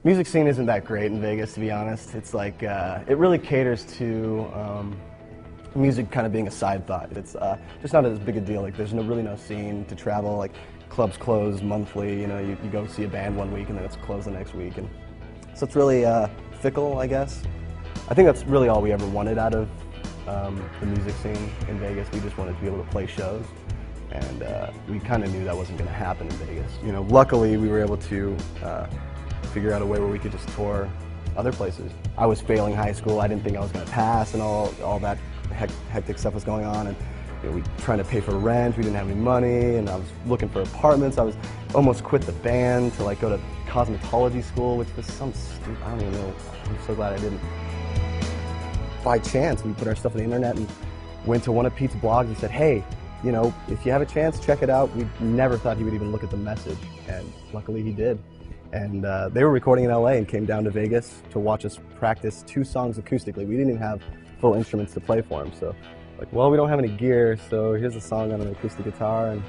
Music scene isn't that great in Vegas, to be honest. It's like, it really caters to music kind of being a side thought. It's just not as big a deal. Like, there's really no scene to travel. Like, clubs close monthly. You know, you go see a band one week and then it's closed the next week. And so it's really fickle, I guess. I think that's really all we ever wanted out of the music scene in Vegas. We just wanted to be able to play shows. And we kind of knew that wasn't going to happen in Vegas. You know, luckily we were able to figure out a way where we could just tour other places. I was failing high school. I didn't think I was going to pass, and all that hectic stuff was going on. And you know, we trying to pay for rent. We didn't have any money, and I was looking for apartments. I was almost quit the band to like go to cosmetology school, which was some stupid. I don't even know. I'm so glad I didn't. By chance, we put our stuff on the internet and went to one of Pete's blogs and said, "Hey, you know, if you have a chance, check it out." We never thought he would even look at the message, and luckily he did. And they were recording in LA and came down to Vegas to watch us practice 2 songs acoustically. We didn't even have full instruments to play for them. So, like, well, we don't have any gear, so here's a song on an acoustic guitar. And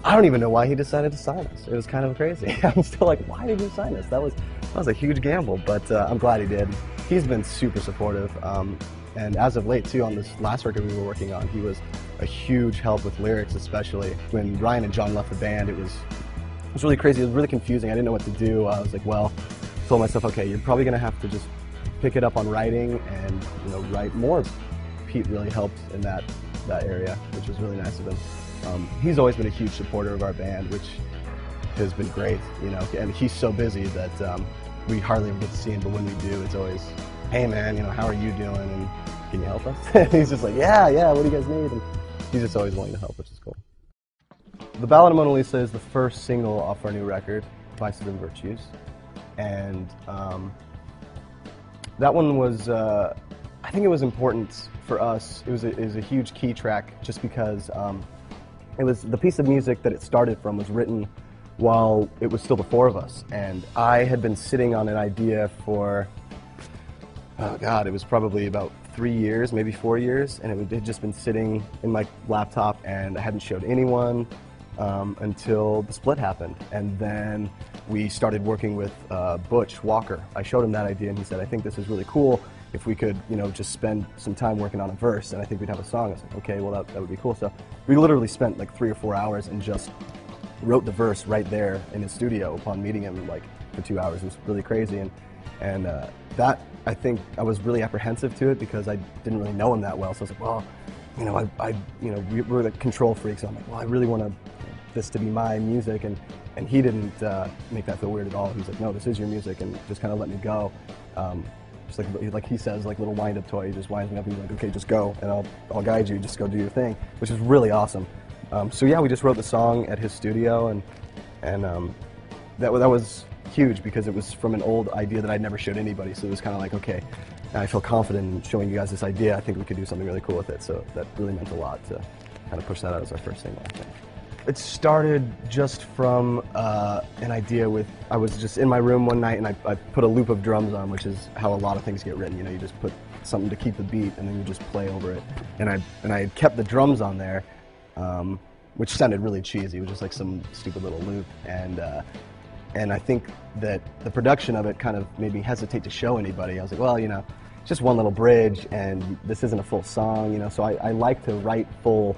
I don't even know why he decided to sign us. It was kind of crazy. I'm still like, why did he sign us? That was a huge gamble, but I'm glad he did. He's been super supportive. And as of late, too, on this last record we were working on, he was a huge help with lyrics, especially. When Ryan and John left the band, it was really crazy. It was really confusing. I didn't know what to do. I was like, well, told myself, okay, you're probably going to have to just pick it up on writing and, you know, write more. Pete really helped in that area, which was really nice of him. He's always been a huge supporter of our band, which has been great, you know, and he's so busy that we hardly ever get to see him, but when we do, it's always, hey man, you know, how are you doing, and can you help us? And he's just like, yeah, what do you guys need? And he's just always willing to help, which is cool. The Ballad of Mona Lisa is the first single off our new record, Vices and Virtues, and that one was, I think it was important for us. It was a huge key track just because it was the piece of music that it started from was written while it was still the 4 of us, and I had been sitting on an idea for, oh God, it was probably about 3 years, maybe 4 years, and it had just been sitting in my laptop, and I hadn't showed anyone until the split happened. And then we started working with Butch Walker. I showed him that idea, and he said, I think this is really cool if we could, you know, just spend some time working on a verse, and I think we'd have a song. I was like, okay, well, that would be cool. So we literally spent like 3 or 4 hours and just wrote the verse right there in his studio upon meeting him like for 2 hours. It was really crazy, and that, I think, I was really apprehensive to it because I didn't really know him that well. So I was like, well, you know, you know, we're the control freaks. So I'm like, well, I really want this to be my music, and he didn't make that feel weird at all. He's like, no, this is your music, and just kind of let me go. Just like he says, like little wind-up toy. He just winds me up and he's like, okay, just go, and I'll guide you. Just go do your thing, which is really awesome. So yeah, we just wrote the song at his studio, and that was huge because it was from an old idea that I'd never showed anybody. So it was kind of like, okay, I feel confident in showing you guys this idea. I think we could do something really cool with it. So that really meant a lot to kind of push that out as our first single, I think. It started just from an idea with, I was just in my room one night and I put a loop of drums on, which is how a lot of things get written. You know, you just put something to keep the beat and then you just play over it. And I had kept the drums on there, which sounded really cheesy. It was just like some stupid little loop. And I think that the production of it kind of made me hesitate to show anybody. I was like, well, you know, it's just one little bridge and this isn't a full song, you know, so I like to write full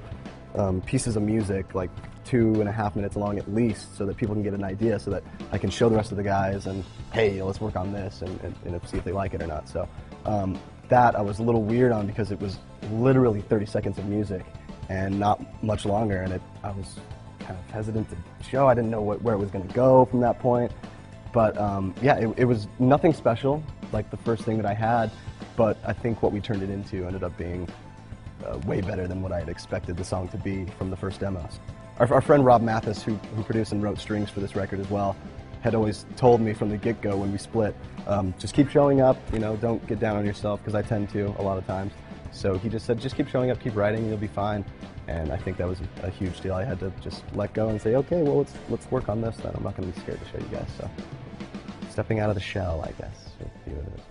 pieces of music, like 2.5 minutes long at least, so that people can get an idea, so that I can show the rest of the guys and, hey, let's work on this and see if they like it or not. So that I was a little weird on because it was literally 30 seconds of music and not much longer, and I was kind of hesitant to show. I didn't know where it was going to go from that point. But yeah, it was nothing special, like the first thing that I had, but I think what we turned it into ended up being way better than what I had expected the song to be from the first demos. Our friend Rob Mathis, who produced and wrote strings for this record as well, had always told me from the get-go when we split, just keep showing up, you know, don't get down on yourself, because I tend to a lot of times. So he just said, just keep showing up, keep writing, you'll be fine. And I think that was a huge deal. I had to just let go and say, okay, well, let's work on this then. I'm not going to be scared to show you guys. So stepping out of the shell, I guess, would be what it is.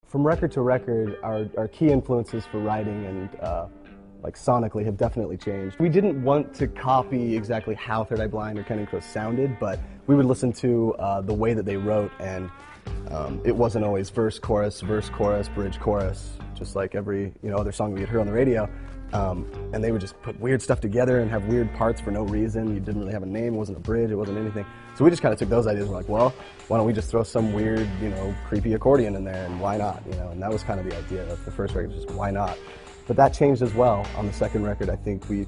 From record to record, our key influences for writing and like sonically, have definitely changed. We didn't want to copy exactly how Third Eye Blind or Counting Crows sounded, but we would listen to the way that they wrote, and it wasn't always verse, chorus, bridge, chorus, just like every other song we had heard on the radio. And they would just put weird stuff together and have weird parts for no reason. You didn't really have a name, it wasn't a bridge, it wasn't anything. So we just kind of took those ideas and were like, well, why don't we just throw some weird, creepy accordion in there, and why not? And that was kind of the idea of the first record, just why not? But that changed as well on the second record. I think we,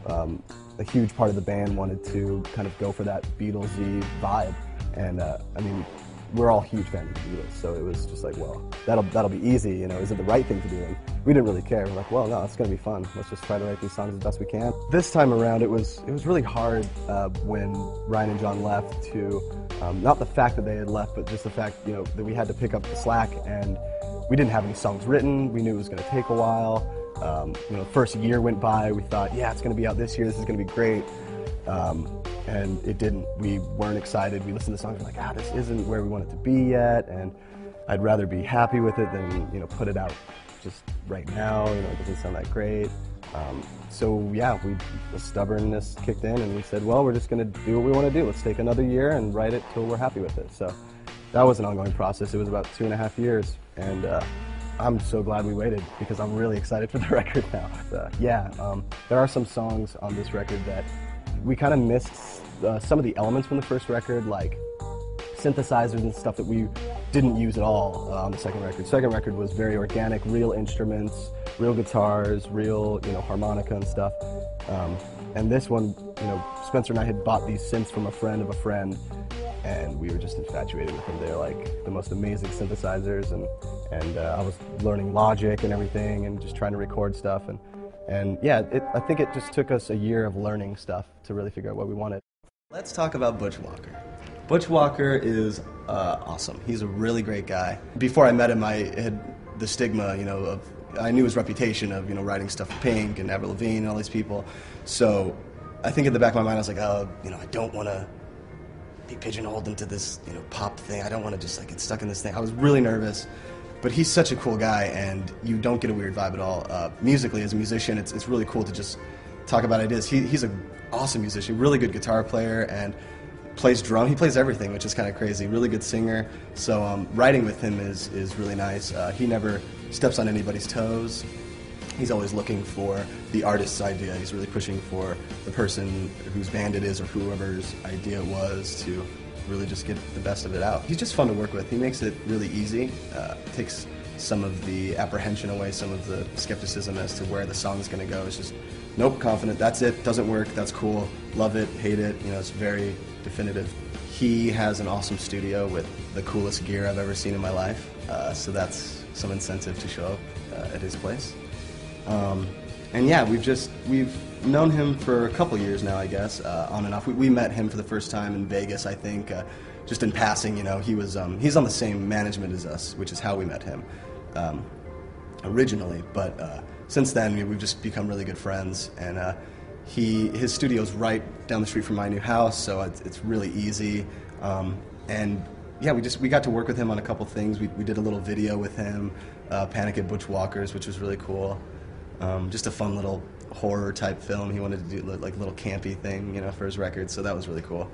a huge part of the band wanted to kind of go for that Beatlesy vibe. And I mean, we're all huge fans of the Beatles, so it was just like, well, that'll be easy, is it the right thing to do? And we didn't really care. We're like, well, no, it's gonna be fun. Let's just try to write these songs as best we can. This time around, it was really hard when Ryan and John left to, not the fact that they had left, but just the fact, that we had to pick up the slack, and we didn't have any songs written. We knew it was gonna take a while. The first year went by, we thought, yeah, it's gonna be out this year, this is gonna be great. And it didn't. We weren't excited. We listened to the songs, we're like, this isn't where we want it to be yet, and I'd rather be happy with it than put it out just right now. It doesn't sound that great. So yeah, the stubbornness kicked in, and we said, well, we're just going to do what we want to do. Let's take another year and write it till we're happy with it. So that was an ongoing process. It was about 2.5 years, and I'm so glad we waited, because I'm really excited for the record now. There are some songs on this record that we kind of missed some of the elements from the first record, like synthesizers and stuff that we didn't use at all on the second record. Second record was very organic, real instruments, real guitars, real harmonica and stuff. And this one, Spencer and I had bought these synths from a friend of a friend, and we were just infatuated with them. They're like the most amazing synthesizers, and I was learning Logic and everything, and just trying to record stuff. And yeah, I think it just took us a year of learning stuff to really figure out what we wanted. Let's talk about Butch Walker. Butch Walker is awesome. He's a really great guy. Before I met him, I had the stigma, I knew his reputation of, writing stuff for Pink and Avril Lavigne and all these people. So I think in the back of my mind, I was like, I don't want to be pigeonholed into this, pop thing. I don't want to just get stuck in this thing. I was really nervous. But he's such a cool guy, and you don't get a weird vibe at all. Musically, as a musician, it's really cool to just talk about ideas. He's an awesome musician, really good guitar player, and plays drum. He plays everything, which is kind of crazy. Really good singer. So writing with him is really nice. He never steps on anybody's toes. He's always looking for the artist's idea. He's really pushing for the person whose band it is or whoever's idea it was to really just get the best of it out. He's just fun to work with. He makes it really easy. Takes some of the apprehension away, some of the skepticism as to where the song's going to go. It's just, nope, confident, that's it, doesn't work, that's cool, love it, hate it, it's very definitive. He has an awesome studio with the coolest gear I've ever seen in my life, so that's some incentive to show up at his place. And yeah, we've known him for a couple years now, I guess, on and off. We met him for the first time in Vegas, I think, just in passing. He's on the same management as us, which is how we met him originally. But since then, we've just become really good friends, and his studio's right down the street from my new house, so it's really easy. And yeah, we got to work with him on a couple things. We did a little video with him, Panic at Butch Walker's, which was really cool. Just a fun little horror type film. He wanted to do like a little campy thing, for his record, so that was really cool.